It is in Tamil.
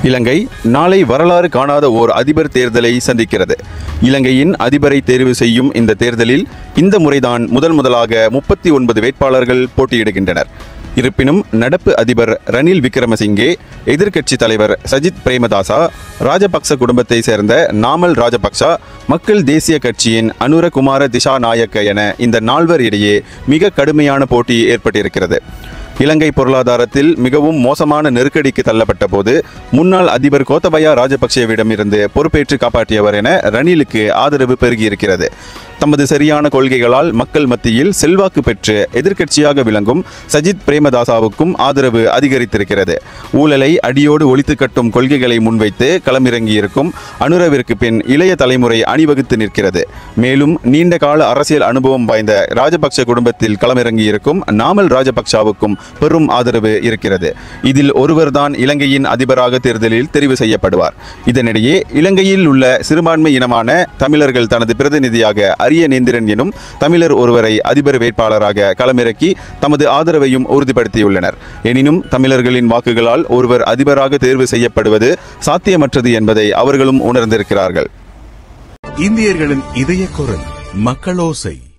இலங்கை நாளை வரலாறு காணாத ஓர் அதிபர் தேர்தலை சந்திக்கிறது. இலங்கையின் அதிபரை தேர்வு செய்யும் இந்த தேர்தலில் இந்த முறைதான் முதலாக 39 வேட்பாளர்கள் போட்டியிடுகின்றனர். இருப்பினும் நடப்பு அதிபர் ரணில் விக்ரமசிங்கே, எதிர்க்கட்சி தலைவர் சஜித் பிரேமதாசா, ராஜபக்ச குடும்பத்தை சேர்ந்த நாமல் ராஜபக்ச, மக்கள் தேசிய கட்சியின் அனுரகுமார திசாநாயக்க என இந்த நால்வர் இடையே மிக கடுமையான போட்டி ஏற்பட்டிருக்கிறது. இலங்கை பொருளாதாரத்தில் மிகவும் மோசமான நெருக்கடிக்கு தள்ளப்பட்ட போது முன்னாள் அதிபர் கோத்தபயா ராஜபக்சேவிடமிருந்து பொறுப்பேற்று காப்பாற்றியவர் என ரணிலுக்கு ஆதரவு பெருகியிருக்கிறது. தமது சரியான கொள்கைகளால் மக்கள் மத்தியில் செல்வாக்கு பெற்று எதிர்க்கட்சியாக விளங்கும் சஜித் பிரேமதாசாவுக்கும் ஆதரவு அதிகரித்திருக்கிறது. ஊழலை அடியோடு ஒழித்து கட்டும் கொள்கைகளை முன்வைத்து களமிறங்கியிருக்கும் அனுரவிற்கு பின் இளைய தலைமுறை அணிவகுத்து நிற்கிறது. மேலும் நீண்ட கால அரசியல் அனுபவம் வாய்ந்த ராஜபக்ச குடும்பத்தில் களமிறங்கியிருக்கும் நாமல் ராஜபக்சாவுக்கும் பெரும் ஆதரவு இருக்கிறது. இதில் ஒருவர்தான் இலங்கையின் அதிபராக தேர்தலில் தெரிவு செய்யப்படுவார். இதனிடையே இலங்கையில் உள்ள சிறுபான்மை இனமான தமிழர்கள் தனது பிரதிநிதியாக அரியநேந்திரன் எனும் தமிழர் ஒருவரை அதிபர் வேட்பாளராக களமிறக்கி தமது ஆதரவையும் உறுதிப்படுத்தியுள்ளனர். எனினும் தமிழர்களின் வாக்குகளால் ஒருவர் அதிபராக தேர்வு செய்யப்படுவது சாத்தியமற்றது என்பதை அவர்களும் உணர்ந்திருக்கிறார்கள். இந்தியர்களின் இதய குரல் மக்களோசை.